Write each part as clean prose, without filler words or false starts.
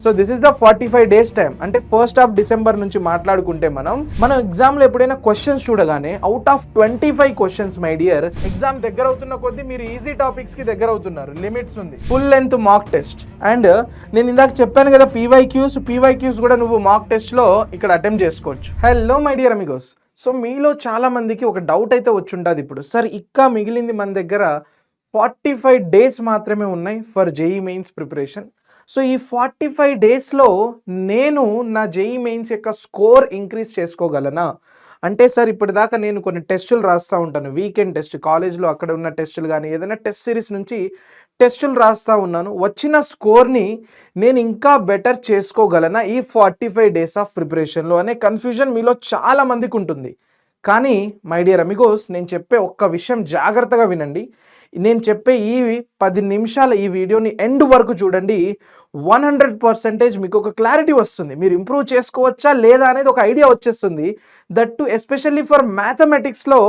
So this is the 45 days time. అంటే 1st of December నుంచి మాట్లాడుకుంటే మనం ఎగ్జామ్లో ఎప్పుడైనా క్వశ్చన్స్ చూడగానే out of 25 questions my dear, exam దగ్గర అవుతున్న కొద్దీ మీరు ఈజీ టాపిక్స్కి దగ్గర అవుతున్నారు. లిమిట్స్ ఉంది. Full length mock test. And నేను ఇందాక చెప్పాను కదా పీవైక్యూస్ కూడా నువ్వు మాక్ టెస్ట్లో ఇక్కడ అటెంప్ట్ చేసుకోవచ్చు. Hello my dear Amigos. So మీలో చాలా మందికి ఒక డౌట్ అయితే వచ్చి ఉంటుంది ఇప్పుడు, సార్ ఇంకా మిగిలింది మన దగ్గర 45 days మాత్రమే ఉన్నాయి for JEE mains preparation. So ఈ 45 daysలో నేను నా జేఈ మెయిన్స్ యొక్క స్కోర్ ఇంక్రీజ్ చేసుకోగలనా అంటే, సార్ ఇప్పటిదాకా నేను కొన్ని టెస్టులు రాస్తూ ఉంటాను, వీకెండ్ టెస్ట్, కాలేజ్లో అక్కడ ఉన్న టెస్టులు కానీ ఏదైనా టెస్ట్ సిరీస్ నుంచి టెస్టులు రాస్తూ ఉన్నాను, వచ్చిన స్కోర్ని నేను ఇంకా బెటర్ చేసుకోగలనా ఈ 45 days ఆఫ్ ప్రిపరేషన్లో అనే కన్ఫ్యూజన్ మీలో చాలా మందికి ఉంటుంది. కానీ మై డియర్ అమిగోస్, నేను చెప్పే ఒక్క విషయం జాగ్రత్తగా వినండి. నేను చెప్పే ఈ 10 నిమిషాల ఈ వీడియోని ఎండ్ వరకు చూడండి. 100% మీకు ఒక క్లారిటీ వస్తుంది. మీరు ఇంప్రూవ్ చేసుకోవచ్చా లేదా అనేది ఒక ఐడియా వచ్చేస్తుంది. దట్ టు ఎస్పెషల్లీ ఫర్ మ్యాథమెటిక్స్లో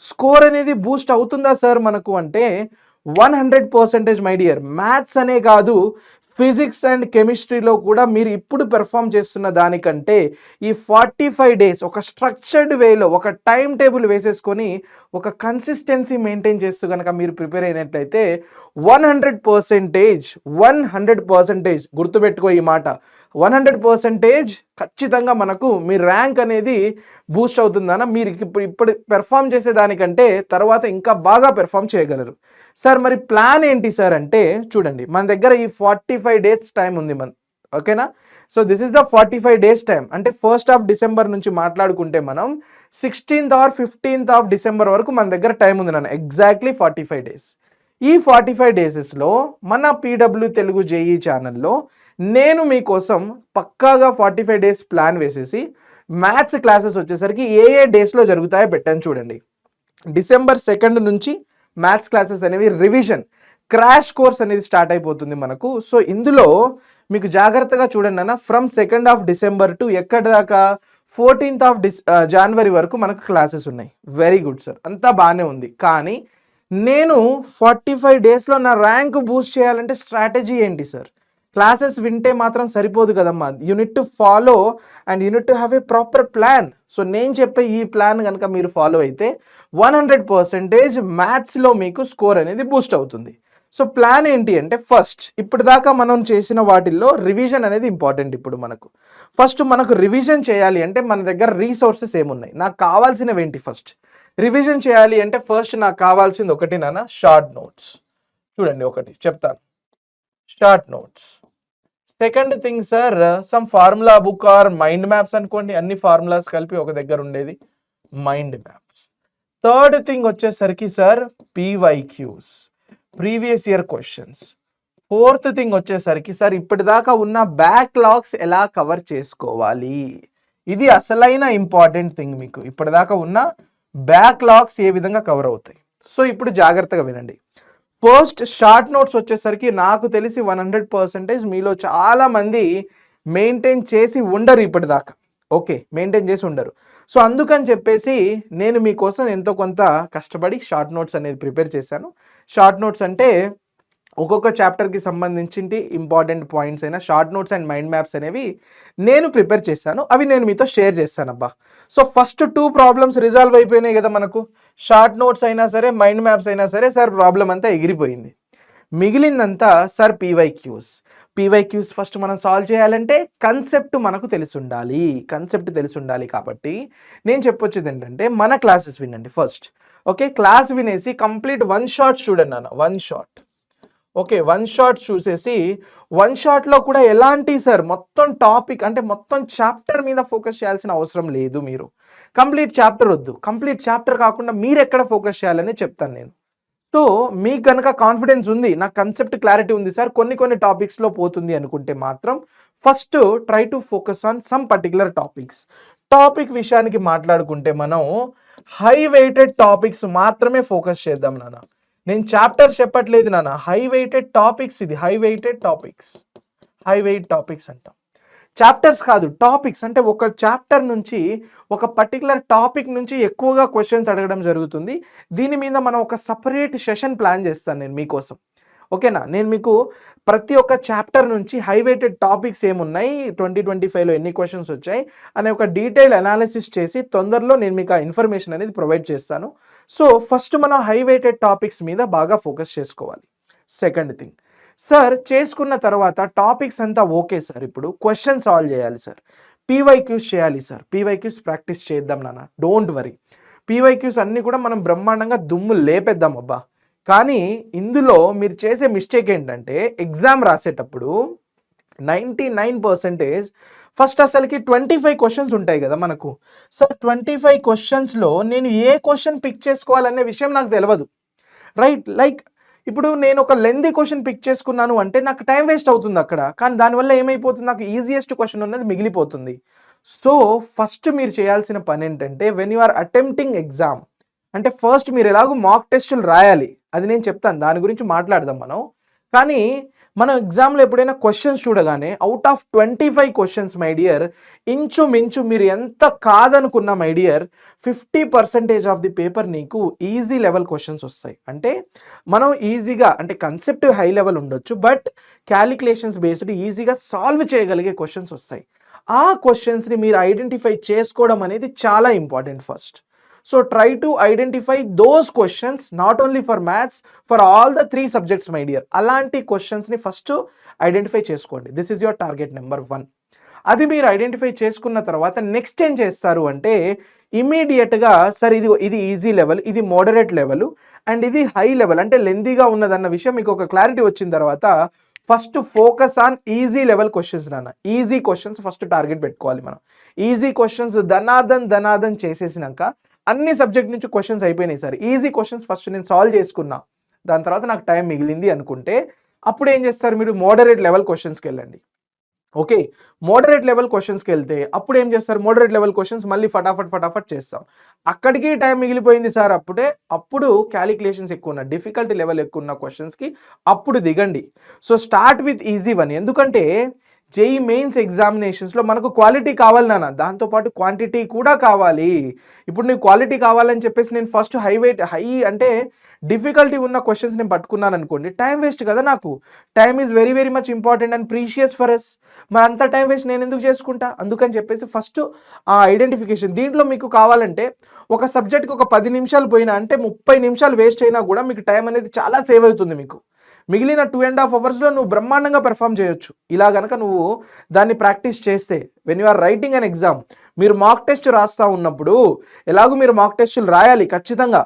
స్కోర్ అనేది బూస్ట్ అవుతుందా సార్ మనకు అంటే 100% మై డియర్. మ్యాథ్స్ అనే కాదు, ఫిజిక్స్ అండ్ కెమిస్ట్రీలో కూడా మీరు ఇప్పుడు పెర్ఫామ్ చేస్తున్న దానికంటే ఈ 45 days ఒక స్ట్రక్చర్డ్ వేలో ఒక టైం టేబుల్ వేసేసుకొని ఒక కన్సిస్టెన్సీ మెయింటైన్ చేస్తూ కనుక మీరు ప్రిపేర్ అయినట్లయితే 100% గుర్తుపెట్టుకో ఈ మాట, 100% ఖచ్చితంగా మనకు మీ ర్యాంక్ అనేది బూస్ట్ అవుతుందన్న. మీరు ఇప్పుడు పెర్ఫామ్ చేసేదానికంటే తర్వాత ఇంకా బాగా పెర్ఫామ్ చేయగలరు. సార్ మరి ప్లాన్ ఏంటి సార్ అంటే, చూడండి మన దగ్గర ఈ 45 days టైం ఉంది ఓకేనా. So this is the 45 days time. అంటే 1st of December నుంచి మాట్లాడుకుంటే మనం 16th or 15th of December వరకు మన దగ్గర టైం ఉంది నాన్న. Exactly 45 days. ఈ 45 daysలో మన పీడబ్ల్యూ తెలుగు జేఈ ఛానల్లో నేను మీకోసం పక్కాగా 45 days ప్లాన్ వేసేసి మ్యాథ్స్ క్లాసెస్ వచ్చేసరికి ఏ డేస్లో జరుగుతాయో పెట్టాను చూడండి. December 2nd నుంచి మ్యాథ్స్ క్లాసెస్ అనేవి రివిజన్ క్రాష్ కోర్స్ అనేది స్టార్ట్ అయిపోతుంది మనకు. సో ఇందులో మీకు జాగ్రత్తగా చూడండి అన్న, from 2nd of December to ఎక్కడి దాకా 14th of January వరకు మనకు క్లాసెస్ ఉన్నాయి. వెరీ గుడ్ సార్, అంతా బాగానే ఉంది. కానీ నేను 45 daysలో నా ర్యాంక్ బూస్ట్ చేయాలంటే స్ట్రాటజీ ఏంటి సార్? క్లాసెస్ వింటే మాత్రం సరిపోదు కదమ్మా, unit to follow and unit to have a proper plan. So నేను చెప్పే ఈ ప్లాన్ కనుక మీరు ఫాలో అయితే 100% మ్యాథ్స్లో మీకు స్కోర్ అనేది బూస్ట్ అవుతుంది. సో ప్లాన్ ఏంటి అంటే, ఫస్ట్ ఇప్పటిదాకా మనం చేసిన వాటిల్లో రివిజన్ అనేది ఇంపార్టెంట్. ఇప్పుడు ఫస్ట్ మనకు రివిజన్ చేయాలి అంటే మన దగ్గర రీసోర్సెస్ ఏమున్నాయి, నాకు కావాల్సినవి ఏంటి? ఫస్ట్ రివిజన్ చేయాలి అంటే ఫస్ట్ నాకు కావాల్సింది ఒకటి నాన్న, షార్ట్ నోట్స్. చూడండి ఒకటి చెప్తాను, short notes. Second thing sir, some formula book or mind maps అనుకోండి, అన్ని ఫార్ములాస్ కలిపి ఒక దగ్గర ఉండేది మైండ్ మ్యాప్స్. థర్డ్ థింగ్ వచ్చేసరికి sir PYQs, previous year questions. Fourth thing వచ్చేసరికి సార్ ఇప్పటిదాకా ఉన్న బ్యాక్లాగ్స్ ఎలా కవర్ చేసుకోవాలి. ఇది అసలైన ఇంపార్టెంట్ థింగ్. మీకు ఇప్పటిదాకా ఉన్న బ్యాక్లాగ్స్ ఏ విధంగా కవర్ అవుతాయి. సో ఇప్పుడు జాగ్రత్తగా వినండి. ఫస్ట్ షార్ట్ నోట్స్ వచ్చేసరికి నాకు తెలిసి 100% మీలో చాలా మంది మెయింటైన్ చేసి ఉండరు ఇప్పటిదాకా. ఓకే, మెయింటైన్ చేసి ఉండరు. సో అందుకని చెప్పేసి నేను మీకోసం ఎంతో కొంత కష్టపడి షార్ట్ నోట్స్ అనేది ప్రిపేర్ చేశాను. షార్ట్ నోట్స్ అంటే ఒక్కొక్క చాప్టర్కి సంబంధించి ఇంపార్టెంట్ పాయింట్స్ అయినా short notes and mind maps అనేవి నేను ప్రిపేర్ చేశాను. అవి నేను మీతో షేర్ చేస్తాను అబ్బా. సో ఫస్ట్ 2 ప్రాబ్లమ్స్ రిజాల్వ్ అయిపోయినాయి కదా మనకు. షార్ట్ నోట్స్ అయినా సరే, మైండ్ మ్యాప్స్ అయినా సరే, సార్ ప్రాబ్లం అంతా ఎగిరిపోయింది. మిగిలిందంతా సార్ పీవైక్యూస్. ఫస్ట్ మనం సాల్వ్ చేయాలంటే కన్సెప్ట్ మనకు తెలిసి ఉండాలి. కాబట్టి నేను చెప్పొచ్చేది ఏంటంటే మన క్లాసెస్ వినండి ఫస్ట్. ఓకే, క్లాస్ వినేసి కంప్లీట్ 1 shot చూడండి నాన్న, 1 shot. ఓకే, 1 shot చూసేసి 1 shotలో కూడా ఎలాంటి సార్ మొత్తం టాపిక్ అంటే మొత్తం చాప్టర్ మీద ఫోకస్ చేయాల్సిన అవసరం లేదు. మీరు కంప్లీట్ చాప్టర్ వద్దు, కంప్లీట్ చాప్టర్ కాకుండా మీరు ఎక్కడ ఫోకస్ చేయాలని చెప్తాను నేను. సో మీకు కనుక కాన్ఫిడెన్స్ ఉంది, నాకు కన్సెప్ట్ క్లారిటీ ఉంది సార్, కొన్ని టాపిక్స్లో పోతుంది అనుకుంటే మాత్రం first try to focus on some particular topics. Topic విషయానికి మాట్లాడుకుంటే మనం హై వెయిటెడ్ టాపిక్స్ మాత్రమే ఫోకస్ చేద్దాం నాన్న. నేను చాప్టర్ చెప్పట్లేదు నాన్న, హై వెయిటెడ్ టాపిక్స్. ఇది హై వెయిట్ టాపిక్స్ అంటాం. చాప్టర్స్ కాదు, టాపిక్స్. అంటే ఒక చాప్టర్ నుంచి ఒక పర్టికులర్ టాపిక్ నుంచి ఎక్కువగా క్వశ్చన్స్ అడగడం జరుగుతుంది. దీని మీద మనం ఒక సపరేట్ సెషన్ ప్లాన్ చేస్తాను నేను మీకోసం. ఓకేనా? నేను మీకు ప్రతి ఒక్క చాప్టర్ నుంచి హై వెయిటెడ్ టాపిక్స్ ఏమున్నాయి, 2025లో ఎన్ని క్వశ్చన్స్ వచ్చాయి అనే ఒక డీటెయిల్ అనాలిసిస్ చేసి తొందరలో నేను మీకు ఆ ఇన్ఫర్మేషన్ అనేది ప్రొవైడ్ చేస్తాను. సో ఫస్ట్ మనం హై వెయిటెడ్ టాపిక్స్ మీద బాగా ఫోకస్ చేసుకోవాలి. సెకండ్ థింగ్, సార్ చేసుకున్న తర్వాత టాపిక్స్ అంతా ఓకే సార్, ఇప్పుడు క్వశ్చన్ సాల్వ్ చేయాలి సార్, పీవైక్యూస్ చేయాలి సార్, పీవైక్యూస్ ప్రాక్టీస్ చేద్దాం నాన్న, డోంట్ వరీ, పీవైక్యూస్ అన్నీ కూడా మనం బ్రహ్మాండంగా దుమ్ము లేపేద్దాం అబ్బా. కానీ ఇందులో మీరు చేసే మిస్టేక్ ఏంటంటే ఎగ్జామ్ రాసేటప్పుడు 99% ఫస్ట్ అసలుకి 25 క్వశ్చన్స్ ఉంటాయి కదా మనకు. సార్ 25 క్వశ్చన్స్లో నేను ఏ క్వశ్చన్ పిక్ చేసుకోవాలనే విషయం నాకు తెలియదు, రైట్? లైక్ ఇప్పుడు నేను ఒక లెందీ క్వశ్చన్ పిక్ చేసుకున్నాను అంటే నాకు టైం వేస్ట్ అవుతుంది అక్కడ, కానీ దానివల్ల ఏమైపోతుంది, నాకు ఈజియెస్ట్ క్వశ్చన్ ఉన్నది మిగిలిపోతుంది. సో ఫస్ట్ మీరు చేయాల్సిన పని ఏంటంటే when you are attempting exam అంటే ఫస్ట్ మీరు ఎలాగో మాక్ టెస్టులు రాయాలి, అది నేను చెప్తాను, దాని గురించి మాట్లాడదాం మనం. కానీ మనం ఎగ్జామ్లో ఎప్పుడైనా క్వశ్చన్స్ చూడగానే out of 25 questions my dear, ఇంచుమించు మీరు ఎంత కాదనుకున్నా my dear 50% of the paper నీకు ఈజీ లెవెల్ క్వశ్చన్స్ వస్తాయి. అంటే మనం ఈజీగా, అంటే కన్సెప్ట్ హై లెవెల్ ఉండొచ్చు బట్ క్యాలిక్యులేషన్స్ బేస్డ్ ఈజీగా సాల్వ్ చేయగలిగే క్వశ్చన్స్ వస్తాయి. ఆ క్వశ్చన్స్ని మీరు ఐడెంటిఫై చేసుకోవడం అనేది చాలా important first. So try to identify those questions not only for maths, for all the 3 subjects my dear. అలాంటి క్వశ్చన్స్ని ఫస్ట్ ఐడెంటిఫై చేసుకోండి. This is your target number 1. అది మీరు ఐడెంటిఫై చేసుకున్న తర్వాత నెక్స్ట్ ఏం చేస్తారు అంటే ఇమీడియట్గా సార్ ఇది ఈజీ లెవెల్, ఇది మోడరేట్ లెవెల్ అండ్ ఇది హై లెవెల్ అంటే లెందీగా ఉన్నదన్న విషయం మీకు ఒక క్లారిటీ వచ్చిన తర్వాత first focus on easy level questions నాన్న. ఈజీ క్వశ్చన్స్ ఫస్ట్ టార్గెట్ పెట్టుకోవాలి మనం. ఈజీ క్వశ్చన్స్ ధనాదన్ చేసేసినాక అన్ని సబ్జెక్ట్ నుంచి క్వశ్చన్స్ అయిపోయినాయి సార్, ఈజీ క్వశ్చన్స్ ఫస్ట్ నేను సాల్వ్ చేసుకున్నా, దాని తర్వాత నాకు టైం మిగిలింది అనుకుంటే అప్పుడు ఏం చేస్తారు, మీరు మోడరేట్ లెవెల్ క్వశ్చన్స్కి వెళ్ళండి. ఓకే, మోడరేట్ లెవెల్ క్వశ్చన్స్కి వెళ్తే అప్పుడు ఏం చేస్తారు, మోడరేట్ లెవెల్ క్వశ్చన్స్ మళ్ళీ ఫటాఫట్ చేస్తాం, అక్కడికి టైం మిగిలిపోయింది సార్. అప్పుడు క్యాలిక్యులేషన్స్ ఎక్కువ ఉన్న, డిఫికల్టీ లెవెల్ ఎక్కువ ఉన్న క్వశ్చన్స్కి అప్పుడు దిగండి. So start with easy one, ఎందుకంటే జేఈ మెయిన్స్ ఎగ్జామినేషన్స్లో మనకు క్వాలిటీ కావాలి నాన్న, దాంతోపాటు క్వాంటిటీ కూడా కావాలి. ఇప్పుడు నీకు క్వాలిటీ కావాలని చెప్పేసి నేను ఫస్ట్ హై అంటే డిఫికల్టీ ఉన్న క్వశ్చన్స్ నేను పట్టుకున్నాను అనుకోండి, టైం వేస్ట్ కదా నాకు. Time is very very much important and precious for us. మరి అంత టైం వేస్ట్ నేను ఎందుకు చేసుకుంటా, అందుకని చెప్పేసి ఫస్ట్ ఆ ఐడెంటిఫికేషన్. దీంట్లో మీకు కావాలంటే ఒక సబ్జెక్ట్కి ఒక 10 నిమిషాలు పోయినా అంటే 30 నిమిషాలు వేస్ట్ అయినా కూడా మీకు టైం అనేది చాలా సేవ్ అవుతుంది. మీకు మిగిలిన 2.5 అవర్స్లో నువ్వు బ్రహ్మాండంగా పెర్ఫామ్ చేయొచ్చు. ఇలా కనుక నువ్వు దాన్ని ప్రాక్టీస్ చేస్తే when you are writing an exam, మీరు మాక్ టెస్ట్ రాస్తూ ఉన్నప్పుడు ఎలాగో మీరు మాక్ టెస్టులు రాయాలి ఖచ్చితంగా.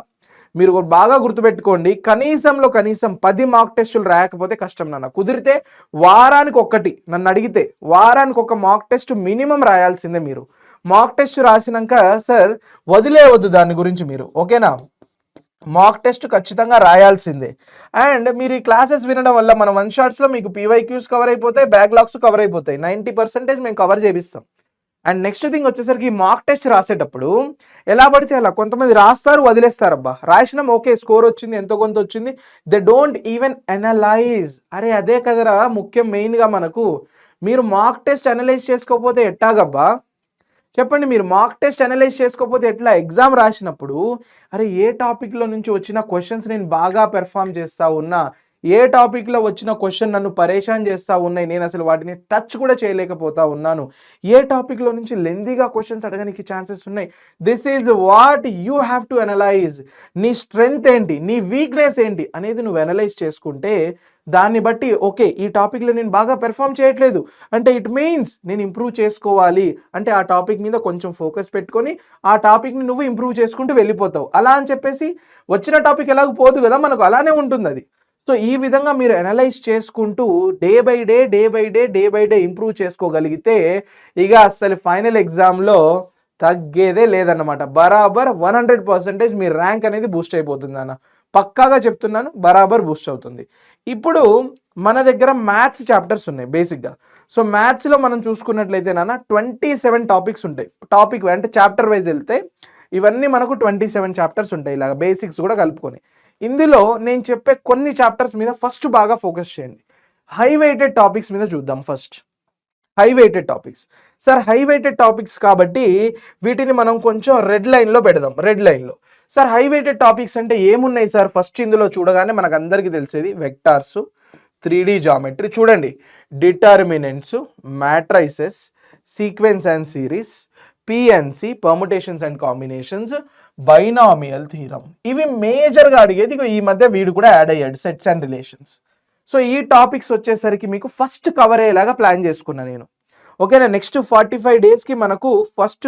మీరు బాగా గుర్తుపెట్టుకోండి, కనీసం 10 మాక్ టెస్టులు రాయకపోతే కష్టం నాన్న. కుదిరితే వారానికి ఒక్కటి, నన్ను అడిగితే వారానికి ఒక మాక్ టెస్ట్ మినిమం రాయాల్సిందే. మీరు మాక్ టెస్ట్ రాసినాక సార్ వదిలేవద్దు దాని గురించి మీరు, ఓకేనా? మాక్ టెస్ట్ ఖచ్చితంగా రాయాల్సిందే. అండ్ మీరు ఈ క్లాసెస్ వినడం వల్ల మన 1 షాట్స్లో మీకు పీవైక్యూస్ కవర్ అయిపోతాయి, బ్యాక్లాగ్స్ కవర్ అయిపోతాయి, 90% మేము కవర్ చేపిస్తాం. అండ్ నెక్స్ట్ థింగ్ వచ్చేసరికి మాక్ టెస్ట్ రాసేటప్పుడు ఎలా పడితే అలా కొంతమంది రాస్తారు, వదిలేస్తారు. అబ్బా రాసినాం, ఓకే స్కోర్ వచ్చింది, ఎంతో కొంత వచ్చింది, దే డోంట్ ఈవెన్ అనలైజ్. అరే అదే కదరా ముఖ్యం, మెయిన్గా మనకు. మీరు మాక్ టెస్ట్ అనలైజ్ చేసుకోకపోతే ఎట్టాగబ్బా చెప్పండి. మీరు మాక్ టెస్ట్ అనలైజ్ చేసుకోకపోతే ఎట్లా? ఎగ్జామ్ రాసినప్పుడు అరే ఏ టాపిక్లో నుంచి వచ్చిన క్వశ్చన్స్ నేను బాగా పెర్ఫామ్ చేస్తూ ఉన్నా, ఏ టాపిక్లో వచ్చిన క్వశ్చన్ నన్ను పరేషాన్ చేస్తూ ఉన్నాయి, నేను అసలు వాటిని టచ్ కూడా చేయలేకపోతా ఉన్నాను, ఏ టాపిక్లో నుంచి లెందీగా క్వశ్చన్స్ అడగడానికి ఛాన్సెస్ ఉన్నాయి. This is what you have to analyse. నీ స్ట్రెంగ్త్ ఏంటి, నీ వీక్నెస్ ఏంటి అనేది నువ్వు అనలైజ్ చేసుకుంటే దాన్ని బట్టి ఓకే ఈ టాపిక్లో నేను బాగా పెర్ఫామ్ చేయట్లేదు అంటే ఇట్ మీన్స్ నేను ఇంప్రూవ్ చేసుకోవాలి అంటే ఆ టాపిక్ మీద కొంచెం ఫోకస్ పెట్టుకొని ఆ టాపిక్ని నువ్వు ఇంప్రూవ్ చేసుకుంటూ వెళ్ళిపోతావు. అలా అని చెప్పేసి వచ్చిన టాపిక్ ఎలాగో పోదు కదా మనకు, అలానే ఉంటుంది అది. సో ఈ విధంగా మీరు అనలైజ్ చేసుకుంటూ డే బై డే ఇంప్రూవ్ చేసుకోగలిగితే ఇక అసలు ఫైనల్ ఎగ్జామ్లో తగ్గేదే లేదన్నమాట. బరాబర్ 100% మీ ర్యాంక్ అనేది బూస్ట్ అయిపోతుంది అన్న, పక్కాగా చెప్తున్నాను, బరాబర్ బూస్ట్ అవుతుంది. ఇప్పుడు మన దగ్గర మ్యాథ్స్ చాప్టర్స్ ఉన్నాయి బేసిక్గా. సో మ్యాథ్స్లో మనం చూసుకున్నట్లయితే నాన్న 27 టాపిక్స్ ఉంటాయి. టాపిక్ అంటే చాప్టర్ వైజ్ వెళ్తే ఇవన్నీ మనకు 27 చాప్టర్స్ ఉంటాయి, ఇలాగ బేసిక్స్ కూడా కలుపుకొని. ఇందులో నేను చెప్పే కొన్ని చాప్టర్స్ మీద ఫస్ట్ బాగా ఫోకస్ చేయండి. హై వెయిటెడ్ టాపిక్స్ మీద చూద్దాం first. High weighted topics. Sir high weighted topics కాబట్టి వీటిని మనం కొంచెం రెడ్ లైన్లో పెడదాం. రెడ్ లైన్లో సార్ హై వెయిటెడ్ టాపిక్స్ అంటే ఏమున్నాయి సార్? ఫస్ట్ ఇందులో చూడగానే మనకు అందరికీ తెలిసేది వెక్టార్స్, 3D జామెట్రీ, చూడండి determinants, matrices, sequence and series, PNC permutations and combinations, binomial theorem. ఇవి మేజర్గా అడిగేది. ఈ మధ్య వీడు కూడా యాడ్ అయ్యాడు, సెట్స్ అండ్ రిలేషన్స్. సో ఈ టాపిక్స్ వచ్చేసరికి మీకు ఫస్ట్ కవర్ అయ్యేలాగా ప్లాన్ చేసుకున్నా నేను. ఓకేనా? నెక్స్ట్ 45 డేస్కి మనకు ఫస్ట్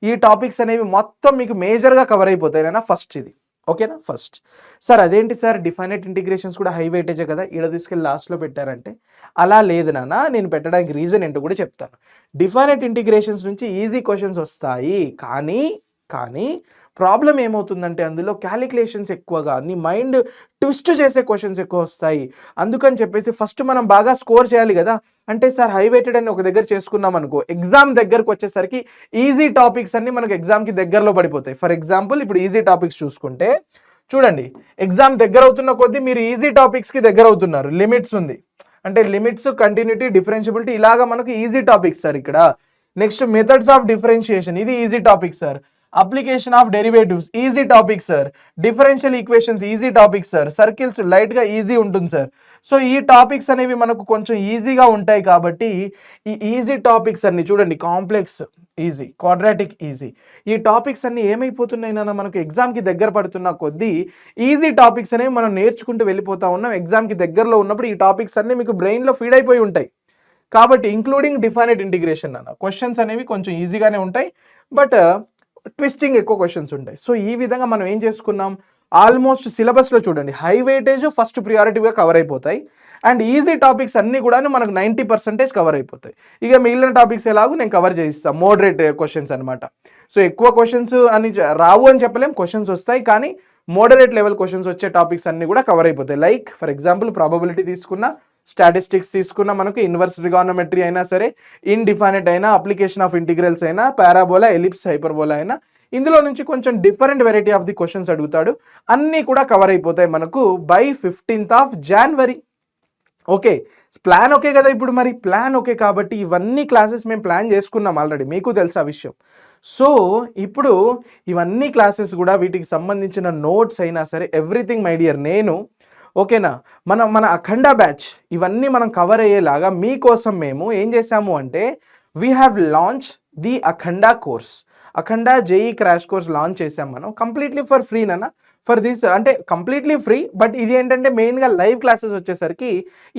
ఈ టాపిక్స్ అనేవి మొత్తం మీకు మేజర్గా కవర్ అయిపోతాయి నాన్న. ఫస్ట్ ఇది ఓకేనా? ఫస్ట్ సార్ అదేంటి సార్ డిఫైనైట్ ఇంటిగ్రేషన్స్ కూడా హై వెయిటేజే కదా, ఈడ తీసుకెళ్ళి లాస్ట్లో పెట్టారంటే అలా లేదు నాన్న. నేను పెట్టడానికి రీజన్ ఏంటో కూడా చెప్తాను. డిఫైనైట్ ఇంటిగ్రేషన్స్ నుంచి ఈజీ క్వశ్చన్స్ వస్తాయి, కానీ ప్రాబ్లం ఏమవుతుందంటే అందులో క్యాలిక్యులేషన్స్ ఎక్కువగా, నీ మైండ్ ట్విస్ట్ చేసే క్వశ్చన్స్ ఎక్కువ వస్తాయి. అందుకని చెప్పేసి ఫస్ట్ మనం బాగా స్కోర్ చేయాలి కదా. అంటే సార్ హై వెయిటెడ్ అని ఒక దగ్గర చేసుకున్నాం అనుకో, ఎగ్జామ్ దగ్గరకు వచ్చేసరికి ఈజీ టాపిక్స్ అన్ని మనకు ఎగ్జామ్కి దగ్గరలో పడిపోతాయి. ఫర్ ఎగ్జాంపుల్ ఇప్పుడు ఈజీ టాపిక్స్ చూసుకుంటే చూడండి, ఎగ్జామ్ దగ్గర అవుతున్న కొద్దీ మీరు ఈజీ టాపిక్స్కి దగ్గర అవుతున్నారు. లిమిట్స్ ఉంది అంటే లిమిట్స్, కంటిన్యూటీ, డిఫరెన్షియబిలిటీ, ఇలాగా మనకు ఈజీ టాపిక్స్ సార్ ఇక్కడ. నెక్స్ట్ మెథడ్స్ ఆఫ్ డిఫరెన్షియేషన్, ఇది easy topic sir. Application of derivatives easy topic sir. Differential equations easy topic sir. Circles లైట్గా ఈజీ ఉంటుంది సార్. సో ఈ టాపిక్స్ అనేవి మనకు కొంచెం ఈజీగా ఉంటాయి కాబట్టి ఈ ఈజీ టాపిక్స్ అన్ని చూడండి, కాంప్లెక్స్ ఈజీ, క్వాడ్రాటిక్ ఈజీ, ఈ టాపిక్స్ అన్ని ఏమైపోతున్నాయి నాన్న మనకు ఎగ్జామ్కి దగ్గర పడుతున్న కొద్దీ ఈజీ టాపిక్స్ అనేవి మనం నేర్చుకుంటూ వెళ్ళిపోతూ ఉన్నాం. ఎగ్జామ్కి దగ్గరలో ఉన్నప్పుడు ఈ టాపిక్స్ అన్ని మీకు బ్రెయిన్లో ఫీడ్ అయిపోయి ఉంటాయి. కాబట్టి ఇంక్లూడింగ్ డిఫైనైట్ ఇంటిగ్రేషన్ అన్న క్వశ్చన్స్ అనేవి కొంచెం ఈజీగానే ఉంటాయి, బట్ ట్విస్టింగ్ ఎక్కువ క్వశ్చన్స్ ఉంటాయి. సో ఈ విధంగా మనం ఏం చేసుకున్నాం, ఆల్మోస్ట్ సిలబస్లో చూడండి హై వెయిటేజ్ ఫస్ట్ ప్రియారిటీగా కవర్ అయిపోతాయి, అండ్ ఈజీ టాపిక్స్ అన్నీ కూడా మనకు 90% కవర్ అయిపోతాయి. ఇక మిగిలిన టాపిక్స్ ఎలాగో నేను కవర్ చేయిస్తాను, మోడరేట్ క్వశ్చన్స్ అనమాట. సో ఎక్కువ క్వశ్చన్స్ అని రావు అని చెప్పలేం, క్వశ్చన్స్ వస్తాయి, కానీ మోడరేట్ లెవెల్ క్వశ్చన్స్ వచ్చే టాపిక్స్ అన్నీ కూడా కవర్ అయిపోతాయి. లైక్ ఫర్ ఎగ్జాంపుల్ ప్రాబబిలిటీ తీసుకున్నా, స్టాటిస్టిక్స్ తీసుకున్న మనకు ఇన్వర్స్ ట్రిగానోమెట్రీ అయినా సరే, ఇండిఫైనైట్ అయినా, అప్లికేషన్ ఆఫ్ ఇంటిగ్రల్స్ అయినా, పారాబోలా, ఎలిప్స్, హైపర్బోలా అయినా, ఇందులో నుంచి కొంచెం different variety of the questions అడుగుతాడు. అన్నీ కూడా కవర్ అయిపోతాయి మనకు by 15th January. Okay, plan okay కదా? ఇప్పుడు మరి ప్లాన్ ఓకే కాబట్టి ఇవన్నీ క్లాసెస్ మేము ప్లాన్ చేసుకున్నాం ఆల్రెడీ, మీకు తెలుసా విషయం. సో ఇప్పుడు ఇవన్నీ క్లాసెస్ కూడా వీటికి సంబంధించిన నోట్స్ అయినా సరే ఎవ్రీథింగ్ మై డియర్ నేను ఓకేనా, మన అఖండ బ్యాచ్ ఇవన్నీ మనం కవర్ అయ్యేలాగా మీకోసం మేము ఏం చేసాము అంటే we have launch the Akhanda course, Akhanda JEE crash course launch చేసాం మనం కంప్లీట్లీ ఫర్ ఫ్రీ నాన్న. ఫర్ దిస్ అంటే కంప్లీట్లీ ఫ్రీ, బట్ ఇది ఏంటంటే మెయిన్గా లైవ్ క్లాసెస్ వచ్చేసరికి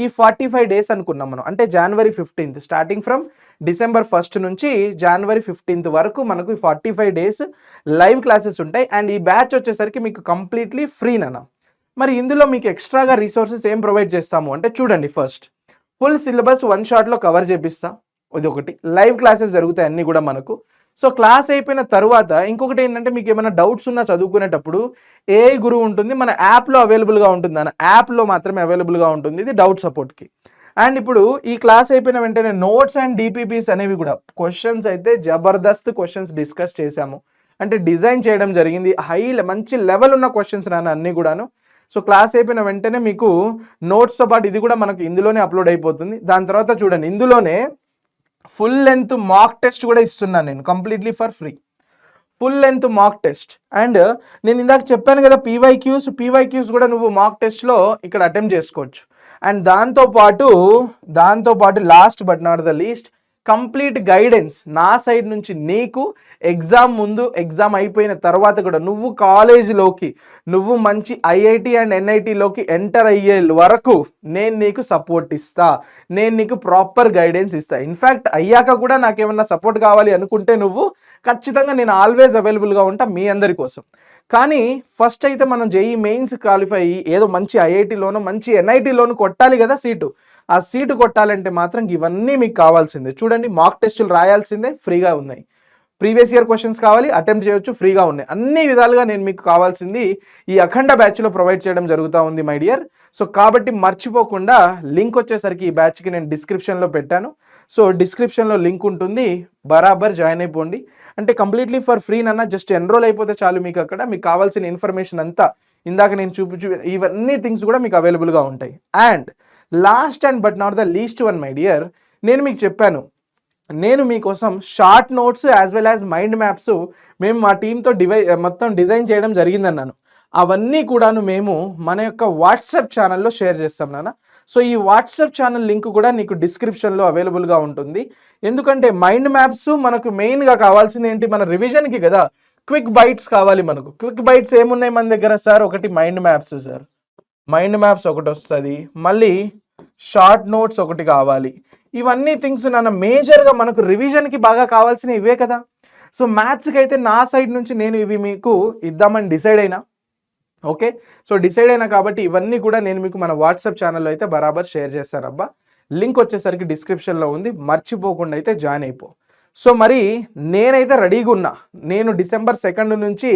ఈ 45 డేస్ అనుకున్నాం మనం. అంటే January 15th starting from December 1st నుంచి January 15th వరకు మనకు 45 డేస్ లైవ్ క్లాసెస్ ఉంటాయి. అండ్ ఈ బ్యాచ్ వచ్చేసరికి మీకు కంప్లీట్లీ ఫ్రీ నాన్న. మరి ఇందులో మీకు ఎక్స్ట్రాగా రిసోర్సెస్ ఏం ప్రొవైడ్ చేస్తాము అంటే చూడండి, ఫస్ట్ ఫుల్ సిలబస్ 1 షాట్లో కవర్ చేపిస్తా, ఇది ఒకటి. లైవ్ క్లాసెస్ జరుగుతాయి అన్నీ కూడా మనకు. సో క్లాస్ అయిపోయిన తర్వాత ఇంకొకటి ఏంటంటే మీకు ఏమైనా డౌట్స్ ఉన్నా చదువుకునేటప్పుడు ఏఐ గురువు ఉంటుంది, మన యాప్లో అవైలబుల్గా ఉంటుంది అన్న, యాప్లో మాత్రమే అవైలబుల్గా ఉంటుంది ఇది డౌట్ సపోర్ట్కి. అండ్ ఇప్పుడు ఈ క్లాస్ అయిపోయిన వెంటనే నోట్స్ అండ్ డిపిపిస్ అనేవి కూడా, క్వశ్చన్స్ అయితే జబర్దస్త్ క్వశ్చన్స్ డిస్కస్ చేశాము, అంటే డిజైన్ చేయడం జరిగింది, మంచి లెవెల్ ఉన్న క్వశ్చన్స్ నాన్న అన్నీ కూడాను. సో క్లాస్ అయిపోయిన వెంటనే మీకు నోట్స్తో పాటు ఇది కూడా మనకు ఇందులోనే అప్లోడ్ అయిపోతుంది. దాని తర్వాత చూడండి, ఇందులోనే ఫుల్ లెంత్ మాక్ టెస్ట్ కూడా ఇస్తున్నాను నేను completely for free, full length mock test. And నేను ఇందాక చెప్పాను కదా పీవైక్యూస్ కూడా నువ్వు మాక్ టెస్ట్లో ఇక్కడ అటెంప్ట్ చేసుకోవచ్చు. అండ్ దాంతోపాటు last but not the least complete guidance నా సైడ్ నుంచి నీకు. ఎగ్జామ్ ముందు, ఎగ్జామ్ అయిపోయిన తర్వాత కూడా నువ్వు కాలేజీలోకి, నువ్వు మంచి ఐఐటి అండ్ ఎన్ఐటిలోకి ఎంటర్ అయ్యే వరకు నేను నీకు సపోర్ట్ ఇస్తా, నేను నీకు ప్రాపర్ గైడెన్స్ ఇస్తా. ఇన్ఫ్యాక్ట్ అయ్యాక కూడా నాకేమన్నా సపోర్ట్ కావాలి అనుకుంటే నువ్వు ఖచ్చితంగా నేను ఆల్వేస్ అవైలబుల్గా ఉంటా మీ అందరి కోసం. కానీ ఫస్ట్ అయితే మనం జేఈ మెయిన్స్ క్వాలిఫై అయ్యి ఏదో మంచి ఐఐటిలోనో మంచి ఎన్ఐటిలోనూ కొట్టాలి కదా సీటు. ఆ సీటు కొట్టాలంటే మాత్రం ఇవన్నీ మీకు కావాల్సిందే. చూడండి, మాక్ టెస్టులు రాయాల్సిందే, ఫ్రీగా ఉన్నాయి. ప్రీవియస్ ఇయర్ క్వశ్చన్స్ కావాలి, అటెంప్ట్ చేయొచ్చు, ఫ్రీగా ఉన్నాయి. అన్ని విధాలుగా నేను మీకు కావాల్సింది ఈ అఖండ బ్యాచ్లో ప్రొవైడ్ చేయడం జరుగుతూ ఉంది మై డియర్. సో కాబట్టి మర్చిపోకుండా లింక్ వచ్చేసరికి ఈ బ్యాచ్కి నేను డిస్క్రిప్షన్లో పెట్టాను. సో డిస్క్రిప్షన్లో లింక్ ఉంటుంది, బరాబర్ జాయిన్ అయిపోండి. అంటే కంప్లీట్లీ ఫర్ ఫ్రీ నన్న, జస్ట్ ఎన్రోల్ అయిపోతే చాలు. మీకు అక్కడ మీకు కావాల్సిన ఇన్ఫర్మేషన్ అంతా ఇందాక నేను ఇవన్నీ థింగ్స్ కూడా మీకు అవైలబుల్గా ఉంటాయి. And last and but not the least one my dear, నేను మీకు చెప్పాను నేను మీకోసం short notes as well as mind maps మేము మా టీంతో మొత్తం డిజైన్ చేయడం జరిగిందన్నాను. అవన్నీ కూడాను మేము మన యొక్క వాట్సాప్ ఛానల్లో షేర్ చేస్తాం నాన్న. సో ఈ వాట్సాప్ ఛానల్ లింక్ కూడా నీకు డిస్క్రిప్షన్లో అవైలబుల్గా ఉంటుంది. ఎందుకంటే మైండ్ మ్యాప్స్ మనకు మెయిన్గా కావాల్సింది ఏంటి, మన రివిజన్కి కదా. క్విక్ బైట్స్ కావాలి మనకు. క్విక్ బైట్స్ ఏమున్నాయి మన దగ్గర సార్? ఒకటి mind maps sir, mind maps ఒకటి వస్తుంది, మళ్ళీ షార్ట్ నోట్స్ ఒకటి కావాలి. ఇవన్నీ థింగ్స్ నాన్న మేజర్గా మనకు రివిజన్కి బాగా కావాల్సినవి ఇవే కదా. సో మ్యాథ్స్కి అయితే నా సైడ్ నుంచి నేను ఇవి మీకు ఇద్దామని డిసైడ్ అయినా. ఓకే, సో డిసైడ్ అయినా కాబట్టి ఇవన్నీ కూడా నేను మీకు మన వాట్సాప్ ఛానల్లో అయితే బరాబర్ షేర్ చేస్తాను అబ్బా. లింక్ వచ్చేసరికి డిస్క్రిప్షన్లో ఉంది, మర్చిపోకుండా అయితే జాయిన్ అయిపో. సో మరి నేనైతే రెడీగా ఉన్నా. నేను December 2 నుంచి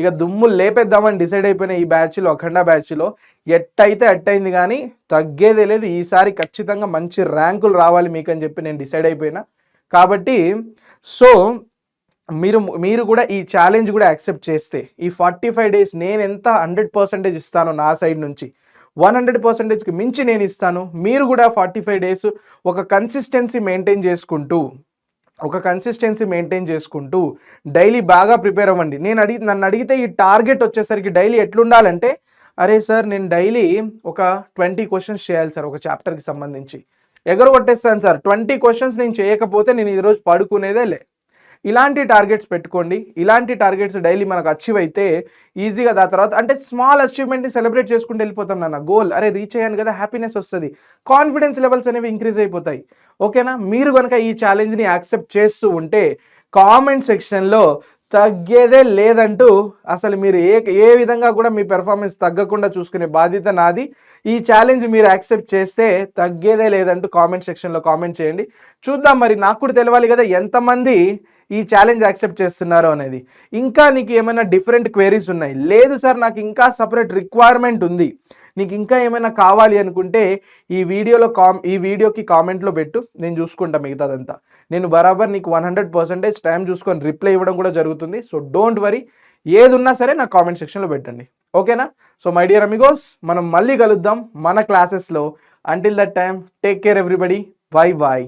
ఇక దుమ్ము లేపేద్దామని డిసైడ్ అయిపోయిన ఈ బ్యాచ్లో, అఖండ బ్యాచ్లో. ఎట్టయితే అట్టయింది కానీ తగ్గేదే లేదు. ఈసారి ఖచ్చితంగా మంచి ర్యాంకులు రావాలి మీకు అని చెప్పి నేను డిసైడ్ అయిపోయినా. కాబట్టి సో మీరు కూడా ఈ ఛాలెంజ్ కూడా యాక్సెప్ట్ చేస్తే ఈ 45 days నేను ఎంత 100% ఇస్తానో నా సైడ్ నుంచి 100%కి మించి నేను ఇస్తాను. మీరు కూడా 45 days ఒక కన్సిస్టెన్సీ మెయింటైన్ చేసుకుంటూ డైలీ బాగా ప్రిపేర్ అవ్వండి. నన్ను అడిగితే ఈ టార్గెట్ వచ్చేసరికి డైలీ ఎట్లుండాలంటే, అరే సార్ నేను డైలీ ఒక 20 questions చేయాలి సార్, ఒక చాప్టర్కి సంబంధించి ఎగరగొట్టేస్తాను సార్. 20 questions నేను చేయకపోతే నేను ఈరోజు పడుకునేదే లే. ఇలాంటి టార్గెట్స్ పెట్టుకోండి. ఇలాంటి టార్గెట్స్ డైలీ మనకు అచీవ్ అయితే ఈజీగా దాని తర్వాత అంటే స్మాల్ అచీవ్మెంట్ని సెలబ్రేట్ చేసుకుంటూ వెళ్ళిపోతాం నాన్న. గోల్ అరే రీచ్ అయ్యాను కదా, హ్యాపీనెస్ వస్తుంది, కాన్ఫిడెన్స్ లెవెల్స్ అనేవి ఇంక్రీజ్ అయిపోతాయి. ఓకేనా? మీరు కనుక ఈ ఛాలెంజ్ని యాక్సెప్ట్ చేస్తూ ఉంటే కామెంట్ సెక్షన్లో తగ్గేదే లేదంటూ అసలు మీరు ఏ విధంగా కూడా మీ పెర్ఫార్మెన్స్ తగ్గకుండా చూసుకునే బాధ్యత నాది. ఈ ఛాలెంజ్ మీరు యాక్సెప్ట్ చేస్తే తగ్గేదే లేదంటూ కామెంట్ సెక్షన్లో కామెంట్ చేయండి. చూద్దాం, మరి నాకు కూడా తెలవాలి కదా ఎంతమంది ఈ ఛాలెంజ్ యాక్సెప్ట్ చేస్తున్నారు అనేది. ఇంకా నీకు ఏమైనా డిఫరెంట్ క్వైరీస్ ఉన్నాయి, లేదు సార్ నాకు ఇంకా సపరేట్ రిక్వైర్మెంట్ ఉంది, నీకు ఇంకా ఏమైనా కావాలి అనుకుంటే ఈ వీడియోకి కామెంట్లో పెట్టు, నేను చూసుకుంటా మిగతాదంతా. నేను బరాబర్ నీకు 100% టైం చూసుకొని రిప్లై ఇవ్వడం కూడా జరుగుతుంది. సో డోంట్ వరీ, ఏది ఉన్నా సరే నా కామెంట్ సెక్షన్లో పెట్టండి. ఓకేనా? సో మై డియర్ అమిగోస్, మనం మళ్ళీ కలుద్దాం మన క్లాసెస్లో. Until that time take care everybody. Bye bye.